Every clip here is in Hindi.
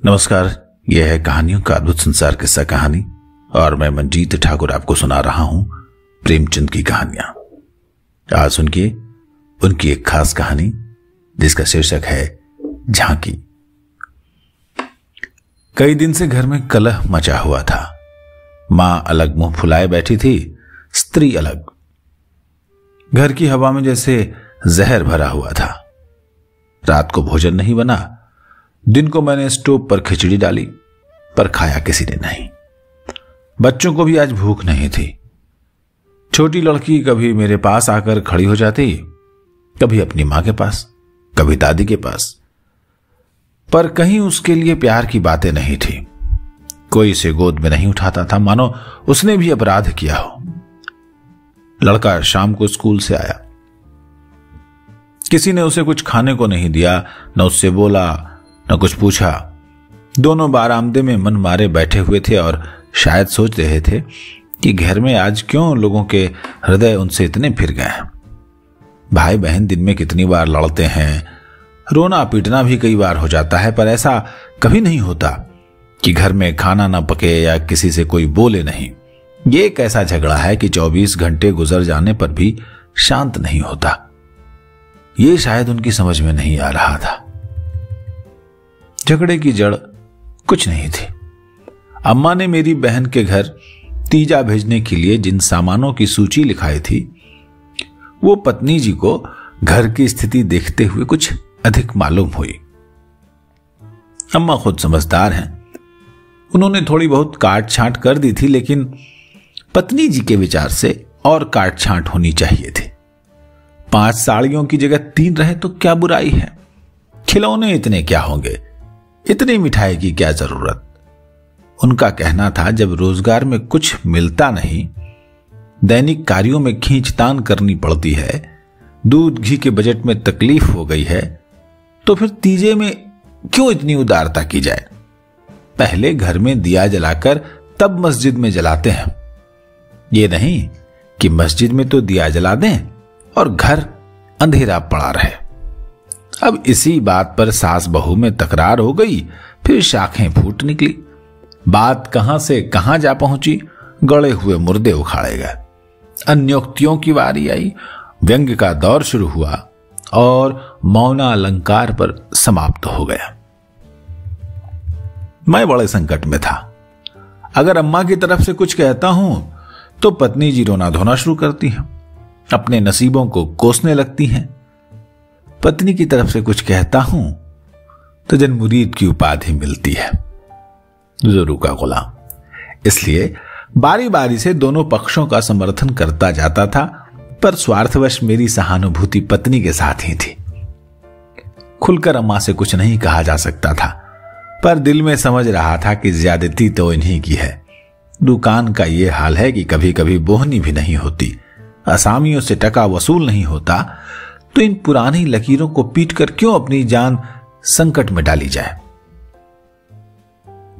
नमस्कार। यह है कहानियों का अद्भुत संसार किस्सा कहानी और मैं मंजीत ठाकुर आपको सुना रहा हूं प्रेमचंद की कहानियां। आज सुनिए उनकी एक खास कहानी जिसका शीर्षक है झांकी। कई दिन से घर में कलह मचा हुआ था। मां अलग मुंह फुलाए बैठी थी, स्त्री अलग। घर की हवा में जैसे जहर भरा हुआ था। रात को भोजन नहीं बना। दिन को मैंने स्टोव पर खिचड़ी डाली, पर खाया किसी ने नहीं। बच्चों को भी आज भूख नहीं थी। छोटी लड़की कभी मेरे पास आकर खड़ी हो जाती, कभी अपनी मां के पास, कभी दादी के पास, पर कहीं उसके लिए प्यार की बातें नहीं थी। कोई इसे गोद में नहीं उठाता था, मानो उसने भी अपराध किया हो। लड़का शाम को स्कूल से आया। किसी ने उसे कुछ खाने को नहीं दिया, न उससे बोला न कुछ पूछा। दोनों बारामदे में मन मारे बैठे हुए थे और शायद सोच रहे थे कि घर में आज क्यों लोगों के हृदय उनसे इतने फिर गए हैं। भाई बहन दिन में कितनी बार लड़ते हैं, रोना पीटना भी कई बार हो जाता है, पर ऐसा कभी नहीं होता कि घर में खाना ना पके या किसी से कोई बोले नहीं। ये एक ऐसा झगड़ा है कि 24 घंटे गुजर जाने पर भी शांत नहीं होता। ये शायद उनकी समझ में नहीं आ रहा था। झगड़े की जड़ कुछ नहीं थी। अम्मा ने मेरी बहन के घर तीजा भेजने के लिए जिन सामानों की सूची लिखाई थी, वो पत्नी जी को घर की स्थिति देखते हुए कुछ अधिक मालूम हुई। अम्मा खुद समझदार हैं। उन्होंने थोड़ी बहुत काट छांट कर दी थी, लेकिन पत्नी जी के विचार से और काट छांट होनी चाहिए थी। 5 साड़ियों की जगह 3 रहे तो क्या बुराई है। खिलौने इतने क्या होंगे, इतनी मिठाई की क्या जरूरत। उनका कहना था जब रोजगार में कुछ मिलता नहीं, दैनिक कार्यों में खींचतान करनी पड़ती है, दूध घी के बजट में तकलीफ हो गई है, तो फिर तीजे में क्यों इतनी उदारता की जाए। पहले घर में दिया जलाकर तब मस्जिद में जलाते हैं। ये नहीं कि मस्जिद में तो दिया जला दें और घर अंधेरा पड़ा रहे। अब इसी बात पर सास बहू में तकरार हो गई, फिर शाखें फूट निकली। बात कहां से कहां जा पहुंची, गड़े हुए मुर्दे उखाड़े गए। अन्योक्तियों की बारी आई, व्यंग्य का दौर शुरू हुआ और मौना अलंकार पर समाप्त हो गया। मैं बड़े संकट में था। अगर अम्मा की तरफ से कुछ कहता हूं तो पत्नी जी रोना धोना शुरू करती हैं, अपने नसीबों को कोसने लगती हैं। पत्नी की तरफ से कुछ कहता हूं तो जन मुरीद की उपाधि मिलती है, जोरू का गुलाम। इसलिए बारी बारी से दोनों पक्षों का समर्थन करता जाता था, पर स्वार्थवश मेरी सहानुभूति पत्नी के साथ ही थी। खुलकर अम्मा से कुछ नहीं कहा जा सकता था, पर दिल में समझ रहा था कि ज्यादती तो इन्हीं की है। दुकान का ये हाल है कि कभी कभी बोहनी भी नहीं होती, असामियों से टका वसूल नहीं होता, तो इन पुरानी लकीरों को पीटकर क्यों अपनी जान संकट में डाली जाए।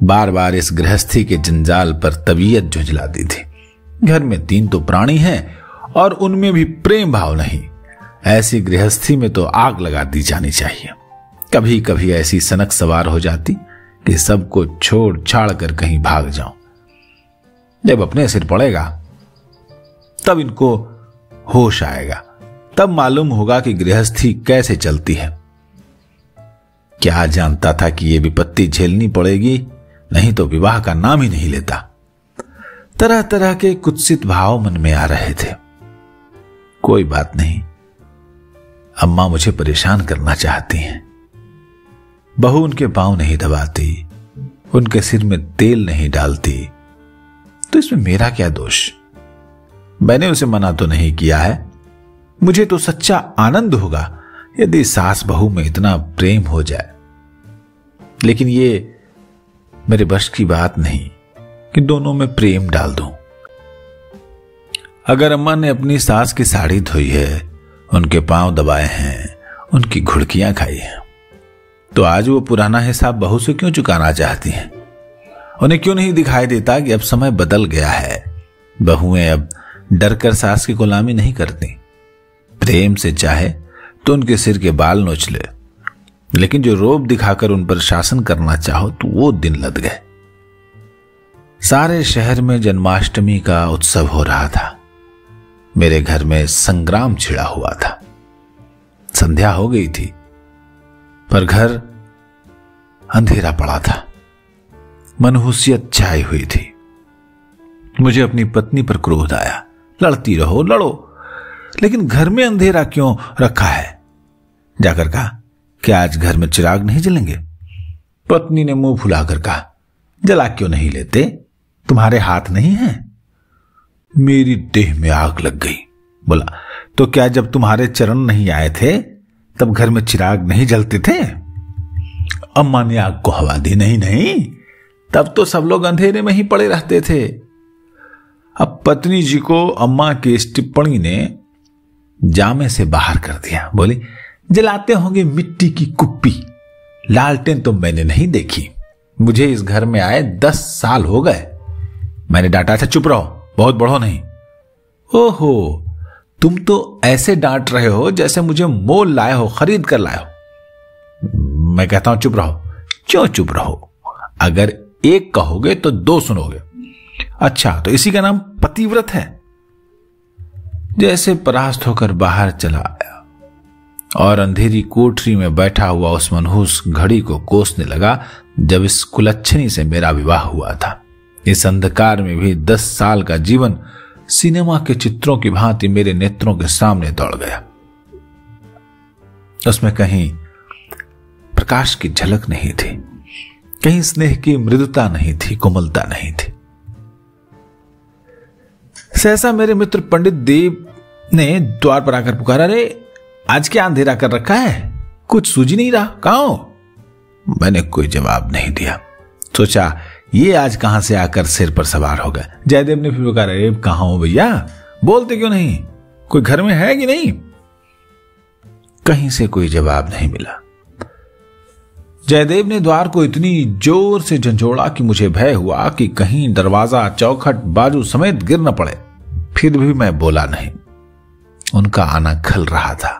बार बार इस गृहस्थी के जंजाल पर तबीयत झुंझलाती थी। घर में 3 तो प्राणी हैं और उनमें भी प्रेम भाव नहीं। ऐसी गृहस्थी में तो आग लगा दी जानी चाहिए। कभी कभी ऐसी सनक सवार हो जाती कि सबको छोड़ छाड़ कर कहीं भाग जाऊं। जब अपने सिर पड़ेगा तब इनको होश आएगा, तब मालूम होगा कि गृहस्थी कैसे चलती है। क्या जानता था कि यह विपत्ति झेलनी पड़ेगी, नहीं तो विवाह का नाम ही नहीं लेता। तरह तरह के कुत्सित भाव मन में आ रहे थे। कोई बात नहीं, अम्मा मुझे परेशान करना चाहती हैं। बहू उनके पांव नहीं दबाती, उनके सिर में तेल नहीं डालती, तो इसमें मेरा क्या दोष। मैंने उसे मना तो नहीं किया है। मुझे तो सच्चा आनंद होगा यदि सास बहू में इतना प्रेम हो जाए, लेकिन ये मेरे बस की बात नहीं कि दोनों में प्रेम डाल दूं। अगर अम्मा ने अपनी सास की साड़ी धोई है, उनके पांव दबाए हैं, उनकी घुड़कियां खाई हैं, तो आज वो पुराना हिसाब बहू से क्यों चुकाना चाहती हैं। उन्हें क्यों नहीं दिखाई देता कि अब समय बदल गया है। बहुएं अब डरकर सास की गुलामी नहीं करती। प्रेम से चाहे तो उनके सिर के बाल नोच ले, लेकिन जो रोब दिखाकर उन पर शासन करना चाहो तो वो दिन लद गए। सारे शहर में जन्माष्टमी का उत्सव हो रहा था। मेरे घर में संग्राम छिड़ा हुआ था। संध्या हो गई थी पर घर अंधेरा पड़ा था। मनहूसियत छाई हुई थी। मुझे अपनी पत्नी पर क्रोध आया। लड़ती रहो, लड़ो, लेकिन घर में अंधेरा क्यों रखा है? जाकर कहा, क्या आज घर में चिराग नहीं जलेंगे? पत्नी ने मुंह फुलाकर कहा, जला क्यों नहीं लेते? तुम्हारे हाथ नहीं है? मेरी देह में आग लग गई। बोला, तो क्या जब तुम्हारे चरण नहीं आए थे तब घर में चिराग नहीं जलते थे? अम्मा ने आग को हवा दी। नहीं नहीं, तब तो सब लोग अंधेरे में ही पड़े रहते थे। अब पत्नी जी को अम्मा की इस टिप्पणी ने जामे से बाहर कर दिया। बोली, जलाते होंगे मिट्टी की कुप्पी, लालटेन तो मैंने नहीं देखी। मुझे इस घर में आए 10 साल हो गए। मैंने डांटा था, चुप रहो, बहुत बढ़ो नहीं। ओहो, तुम तो ऐसे डांट रहे हो जैसे मुझे मोल लाए हो, खरीद कर लाए हो। मैं कहता हूं चुप रहो। क्यों चुप रहो? अगर एक कहोगे तो 2 सुनोगे। अच्छा, तो इसी का नाम पतिव्रत है। जैसे परास्त होकर बाहर चला आया और अंधेरी कोठरी में बैठा हुआ उस मनहूस घड़ी को कोसने लगा जब इस कुलच्छनी से मेरा विवाह हुआ था। इस अंधकार में भी 10 साल का जीवन सिनेमा के चित्रों की भांति मेरे नेत्रों के सामने दौड़ गया। उसमें कहीं प्रकाश की झलक नहीं थी, कहीं स्नेह की मृदुता नहीं थी, कोमलता नहीं थी। सहसा मेरे मित्र पंडित देव ने द्वार पर आकर पुकारा, अरे आज क्या अंधेरा कर रखा है? कुछ सूझ नहीं रहा, कहां हो? मैंने कोई जवाब नहीं दिया। सोचा ये आज कहां से आकर सिर पर सवार हो गए। जयदेव ने फिर पुकारा, अरे कहां हो भैया, बोलते क्यों नहीं? कोई घर में है कि नहीं? कहीं से कोई जवाब नहीं मिला। जयदेव ने द्वार को इतनी जोर से झंझोड़ा कि मुझे भय हुआ कि कहीं दरवाजा, चौखट, बाजू समेत गिर न पड़े। फिर भी मैं बोला नहीं। उनका आना खल रहा था।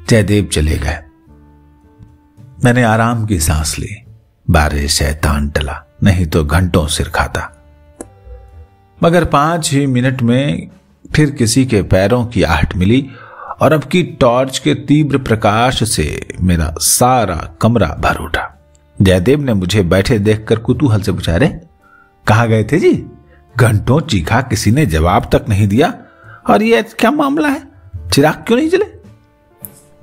जयदेव चले गए। मैंने आराम की सांस ली। बारे शैतान टला, नहीं तो घंटों सिर खाता। मगर 5 ही मिनट में फिर किसी के पैरों की आहट मिली और अब की टॉर्च के तीव्र प्रकाश से मेरा सारा कमरा भर उठा। जयदेव ने मुझे बैठे देखकर कुतूहल से पूछा, रे कहां गए थे जी? घंटों चीखा, किसी ने जवाब तक नहीं दिया। और ये क्या मामला है, चिराग क्यों नहीं जले?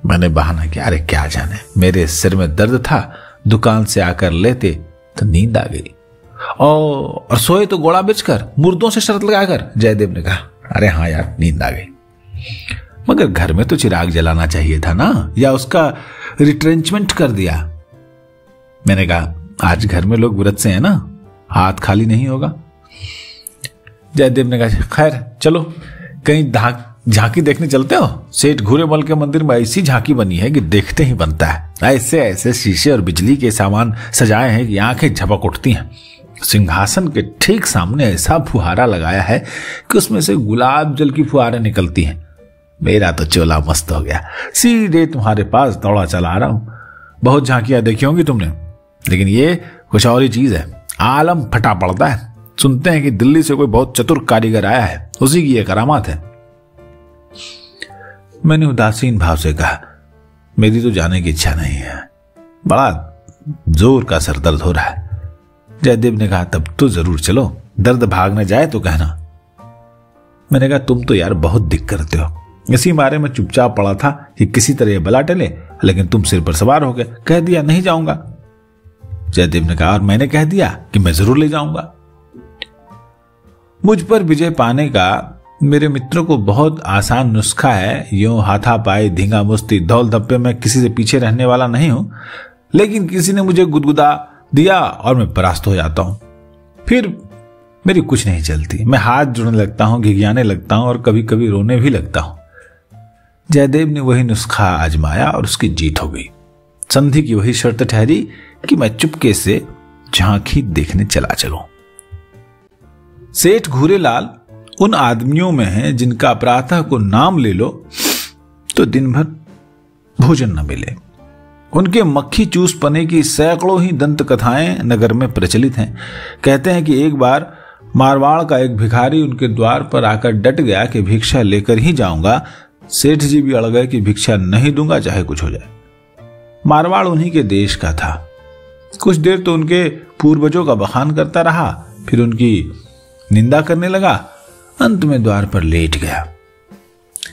मैंने बहाना किया, अरे क्या जाने, मेरे सिर में दर्द था, दुकान से आकर लेते तो नींद आ गई। और सोए तो गोड़ा बेचकर, मुर्दों से शर्त लगाकर। जयदेव ने कहा, अरे हाँ यार, नींद आ गई। मगर घर में तो चिराग जलाना चाहिए था ना, या उसका रिट्रेंचमेंट कर दिया। मैंने कहा, आज घर में लोग व्रत से हैं ना, हाथ खाली नहीं होगा। जयदेव ने कहा, खैर चलो कहीं झांकी देखने चलते हो। सेठ घूरेमल के मंदिर में ऐसी झांकी बनी है कि देखते ही बनता है। ऐसे ऐसे शीशे और बिजली के सामान सजाए हैं कि आंखें झपक उठती हैं। सिंहासन के ठीक सामने ऐसा फुहारा लगाया है कि उसमें से गुलाब जल की फुहारें निकलती हैं। मेरा तो चोला मस्त हो गया, सीधे तुम्हारे पास दौड़ा चला आ रहा हूं। बहुत झांकियां देखी होंगी तुमने, लेकिन ये कुछ और ही चीज है। आलम फटा पड़ता है। सुनते हैं कि दिल्ली से कोई बहुत चतुर कारीगर आया है, उसी की ये करामात है। मैंने उदासीन भाव से कहा, मेरी तो जाने की इच्छा नहीं है, बड़ा जोर का सर दर्द हो रहा है। जयदेव ने कहा, तब तो जरूर चलो, दर्द भाग न जाए तो कहना। मैंने कहा, तुम तो यार बहुत दिक करते हो। इसी मारे में चुपचाप पड़ा था कि किसी तरह बला टले, लेकिन तुम सिर पर सवार हो गए, कह दिया नहीं जाऊंगा। जयदेव ने कहा, और मैंने कह दिया कि मैं जरूर ले जाऊंगा। मुझ पर विजय पाने का मेरे मित्रों को बहुत आसान नुस्खा है। यूं हाथापाई, धींगा मुस्ती, धौल धप्पे में किसी से पीछे रहने वाला नहीं हूं, लेकिन किसी ने मुझे गुदगुदा दिया और मैं परास्त हो जाता हूं। फिर मेरी कुछ नहीं चलती। मैं हाथ जोड़ने लगता हूं, घिघियाने लगता हूं और कभी कभी रोने भी लगता हूं। जयदेव ने वही नुस्खा आजमाया और उसकी जीत हो गई। संधि की वही शर्त ठहरी कि मैं चुपके से झांकी देखने चला चलूं। सेठ घूरेलाल उन आदमियों में है जिनका प्रातः को नाम ले लो तो दिन भर भोजन न मिले। उनके मक्खी चूस पने की सैकड़ों ही दंत कथाएं नगर में प्रचलित हैं। कहते हैं कि एक बार मारवाड़ का एक भिखारी उनके द्वार पर आकर डट गया कि भिक्षा लेकर ही जाऊंगा। सेठ जी भी अड़ गए कि भिक्षा नहीं दूंगा चाहे कुछ हो जाए। मारवाड़ उन्हीं के देश का था। कुछ देर तो उनके पूर्वजों का बखान करता रहा, फिर उनकी निंदा करने लगा। अंत में द्वार पर लेट गया।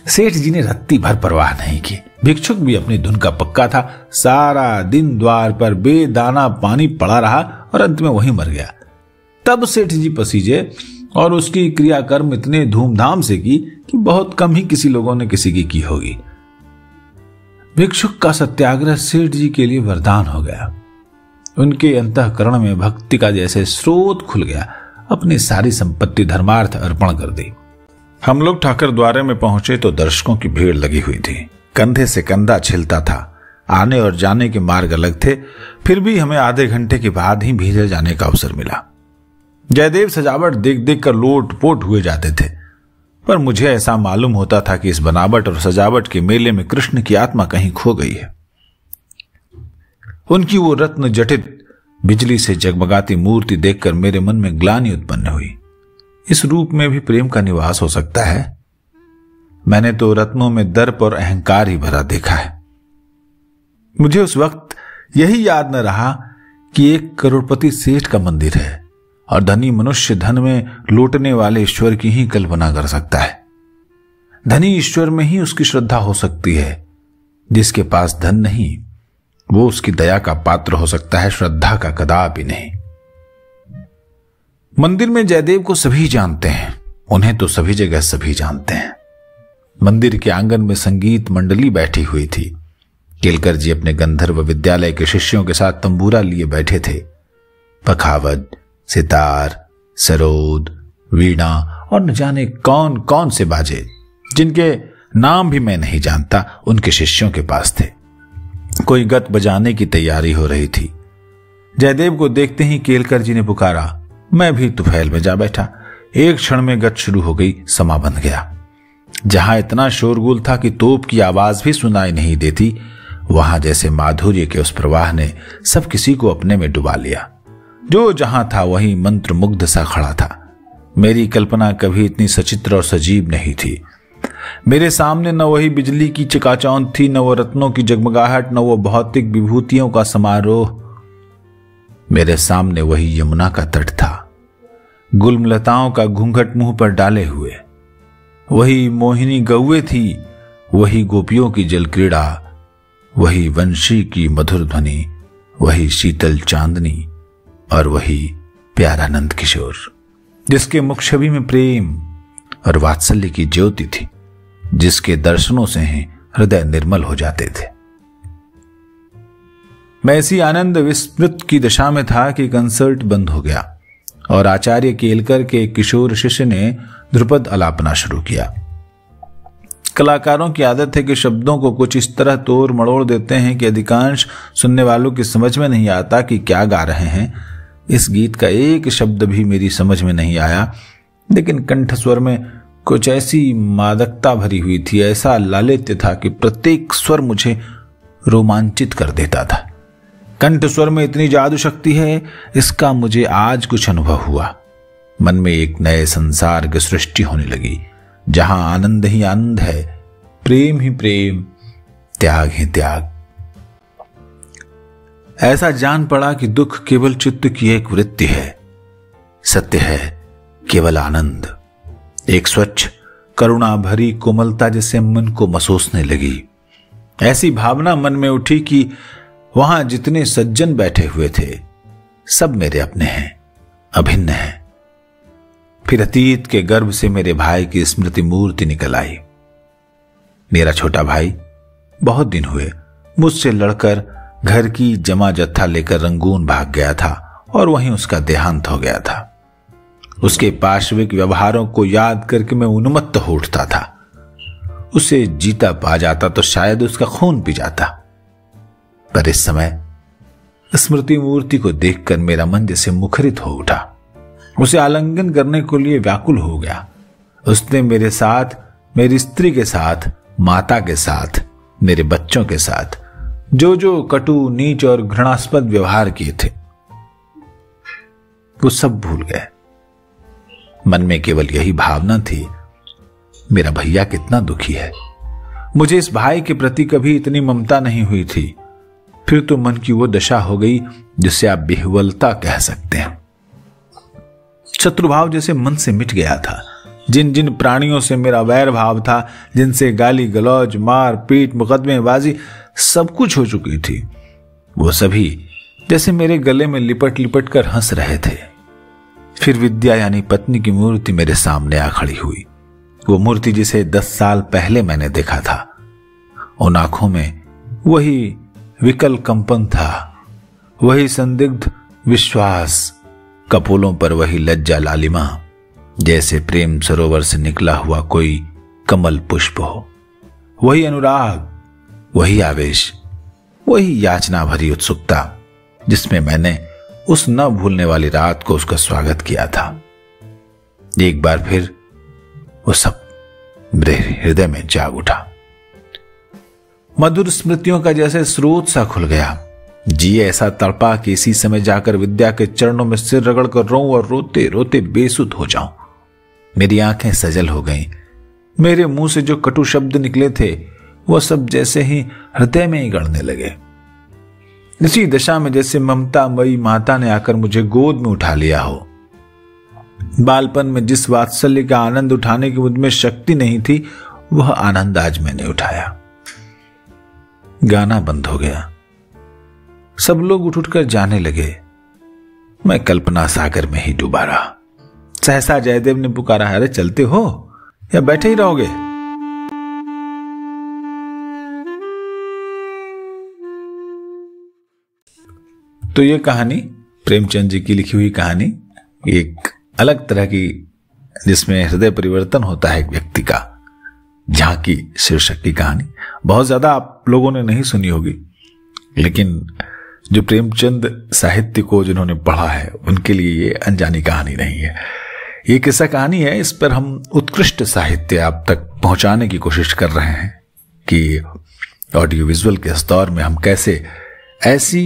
सेठ जी ने रत्ती भर परवाह नहीं की। भिक्षुक भी अपनी धुन का पक्का था। सारा दिन द्वार पर बेदाना पानी पड़ा रहा और अंत में वहीं मर गया। तब सेठ जी पसीजे और उसकी क्रियाकर्म इतने धूमधाम से की कि बहुत कम ही किसी लोगों ने किसी की की होगी। भिक्षुक का सत्याग्रह सेठ जी के लिए वरदान हो गया। उनके अंतःकरण में भक्ति का जैसे स्रोत खुल गया। अपनी सारी संपत्ति धर्मार्थ अर्पण कर दी। हम लोग ठाकर द्वारे में पहुंचे तो दर्शकों की भीड़ लगी हुई थी। कंधे से कंधा छिलता था। आने और जाने के मार्ग अलग थे, फिर भी हमें आधे घंटे के बाद ही भीतर जाने का अवसर मिला। जयदेव सजावट देख देख कर लोटपोट हुए जाते थे, पर मुझे ऐसा मालूम होता था कि इस बनावट और सजावट के मेले में कृष्ण की आत्मा कहीं खो गई है। उनकी वो रत्न जटित बिजली से जगमगाती मूर्ति देखकर मेरे मन में ग्लानि उत्पन्न हुई। इस रूप में भी प्रेम का निवास हो सकता है? मैंने तो रत्नों में दर्प और अहंकार ही भरा देखा है। मुझे उस वक्त यही याद न रहा कि एक करोड़पति सेठ का मंदिर है और धनी मनुष्य धन में लूटने वाले ईश्वर की ही कल्पना कर सकता है। धनी ईश्वर में ही उसकी श्रद्धा हो सकती है। जिसके पास धन नहीं, वो उसकी दया का पात्र हो सकता है, श्रद्धा का कदापि नहीं। मंदिर में जयदेव को सभी जानते हैं। उन्हें तो सभी जगह सभी जानते हैं। मंदिर के आंगन में संगीत मंडली बैठी हुई थी। केलकर जी अपने गंधर्व विद्यालय के शिष्यों के साथ तंबूरा लिए बैठे थे। पखावज, सितार, सरोद, वीणा और न जाने कौन कौन से बाजे, जिनके नाम भी मैं नहीं जानता, उनके शिष्यों के पास थे। कोई गत बजाने की तैयारी हो रही थी। जयदेव को देखते ही केलकर जी ने पुकारा। मैं भी तुफैल में जा बैठा। एक क्षण में गत शुरू हो गई, समा बंध गया। जहां इतना शोरगुल था कि तोप की आवाज भी सुनाई नहीं देती, वहां जैसे माधुर्य के उस प्रवाह ने सब किसी को अपने में डुबा लिया। जो जहां था वहीं मंत्र मुग्ध सा खड़ा था। मेरी कल्पना कभी इतनी सचित्र और सजीव नहीं थी। मेरे सामने न वही बिजली की चकाचौंध थी, न वो रत्नों की जगमगाहट, न वो भौतिक विभूतियों का समारोह। मेरे सामने वही यमुना का तट था, गुलमलताओं का घूंघट मुंह पर डाले हुए। वही मोहिनी गौए थी, वही गोपियों की जल क्रीड़ा, वही वंशी की मधुर ध्वनि, वही शीतल चांदनी और वही प्यारा नंद किशोर, जिसके मुख छवि में प्रेम और वात्सल्य की ज्योति थी, जिसके दर्शनों से ही हृदय निर्मल हो जाते थे। मैं इसी आनंद विस्मृत की दशा में था कि कंसर्ट बंद हो गया और आचार्य केलकर के किशोर शिष्य ने ध्रुपद आलापना शुरू किया। कलाकारों की आदत है कि शब्दों को कुछ इस तरह तोड़ मड़ोड़ देते हैं कि अधिकांश सुनने वालों की समझ में नहीं आता कि क्या गा रहे हैं। इस गीत का एक शब्द भी मेरी समझ में नहीं आया, लेकिन कंठस्वर में कुछ ऐसी मादकता भरी हुई थी, ऐसा लालित्य था कि प्रत्येक स्वर मुझे रोमांचित कर देता था। कंठ स्वर में इतनी जादू शक्ति है, इसका मुझे आज कुछ अनुभव हुआ। मन में एक नए संसार की सृष्टि होने लगी, जहां आनंद ही आनंद है, प्रेम ही प्रेम, त्याग ही त्याग। ऐसा जान पड़ा कि दुख केवल चित्त की एक वृत्ति है, सत्य है केवल आनंद। एक स्वच्छ करुणा भरी कोमलता जिसे मन को महसूसने लगी। ऐसी भावना मन में उठी कि वहां जितने सज्जन बैठे हुए थे, सब मेरे अपने हैं, अभिन्न हैं। फिर अतीत के गर्भ से मेरे भाई की स्मृति मूर्ति निकल आई। मेरा छोटा भाई बहुत दिन हुए मुझसे लड़कर घर की जमा जत्था लेकर रंगून भाग गया था और वहीं उसका देहांत हो गया था। उसके पार्श्विक व्यवहारों को याद करके मैं उन्मत्त हो उठता था। उसे जीता पा जाता तो शायद उसका खून पी जाता, पर इस समय स्मृति मूर्ति को देखकर मेरा मन जैसे मुखरित हो उठा। उसे आलिंगन करने के लिए व्याकुल हो गया। उसने मेरे साथ, मेरी स्त्री के साथ, माता के साथ, मेरे बच्चों के साथ जो जो कटु, नीच और घृणास्पद व्यवहार किए थे वो सब भूल गए। मन में केवल यही भावना थी, मेरा भैया कितना दुखी है। मुझे इस भाई के प्रति कभी इतनी ममता नहीं हुई थी। फिर तो मन की वो दशा हो गई जिसे आप बिह्वलता कह सकते हैं। शत्रुभाव जैसे मन से मिट गया था। जिन जिन प्राणियों से मेरा वैर भाव था, जिनसे गाली गलौज, मार पीट, मुकदमेबाजी सब कुछ हो चुकी थी, वो सभी जैसे मेरे गले में लिपट लिपट कर हंस रहे थे। फिर विद्या यानी पत्नी की मूर्ति मेरे सामने आ खड़ी हुई। वो मूर्ति जिसे 10 साल पहले मैंने देखा था। उन आंखों में वही विकल कंपन था, वही संदिग्ध विश्वास, कपोलों पर वही लज्जा लालिमा, जैसे प्रेम सरोवर से निकला हुआ कोई कमल पुष्प हो। वही अनुराग, वही आवेश, वही याचना भरी उत्सुकता जिसमें मैंने उस न भूलने वाली रात को उसका स्वागत किया था। एक बार फिर वो सब मेरे हृदय में जाग उठा। मधुर स्मृतियों का जैसे स्रोत सा खुल गया। जी ऐसा तड़पा कि इसी समय जाकर विद्या के चरणों में सिर रगड़ कर रोऊं और रोते रोते बेसुध हो जाऊं। मेरी आंखें सजल हो गईं। मेरे मुंह से जो कटु शब्द निकले थे वो सब जैसे ही हृदय में ही गड़ने लगे। इसी दशा में जैसे ममता मई माता ने आकर मुझे गोद में उठा लिया हो। बालपन में जिस वात्सल्य का आनंद उठाने की मुझ में शक्ति नहीं थी, वह आनंद आज मैंने उठाया। गाना बंद हो गया। सब लोग उठ उठकर जाने लगे। मैं कल्पना सागर में ही डूबा रहा। सहसा जयदेव ने पुकारा, अरे चलते हो या बैठे ही रहोगे? तो ये कहानी प्रेमचंद जी की लिखी हुई कहानी, एक अलग तरह की, जिसमें हृदय परिवर्तन होता है एक व्यक्ति का। झांकी शीर्षक की कहानी बहुत ज्यादा आप लोगों ने नहीं सुनी होगी, लेकिन जो प्रेमचंद साहित्य को जिन्होंने पढ़ा है उनके लिए ये अनजानी कहानी नहीं है। ये किस्सा कहानी है। इस पर हम उत्कृष्ट साहित्य आप तक पहुंचाने की कोशिश कर रहे हैं कि ऑडियो विजुअल के इस दौर में हम कैसे ऐसी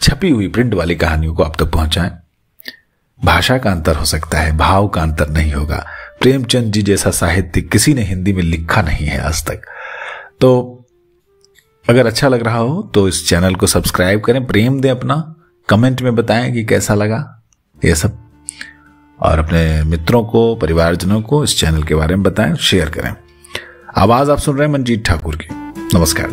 छपी हुई प्रिंट वाली कहानियों को आप तक पहुंचाएं। भाषा का अंतर हो सकता है, भाव का अंतर नहीं होगा। प्रेमचंद जी जैसा साहित्य किसी ने हिंदी में लिखा नहीं है आज तक। तो अगर अच्छा लग रहा हो तो इस चैनल को सब्सक्राइब करें, प्रेम दें अपना, कमेंट में बताएं कि कैसा लगा ये सब, और अपने मित्रों को, परिवारजनों को इस चैनल के बारे में बताएं, शेयर करें। आवाज आप सुन रहे हैं मंजीत ठाकुर की। नमस्कार।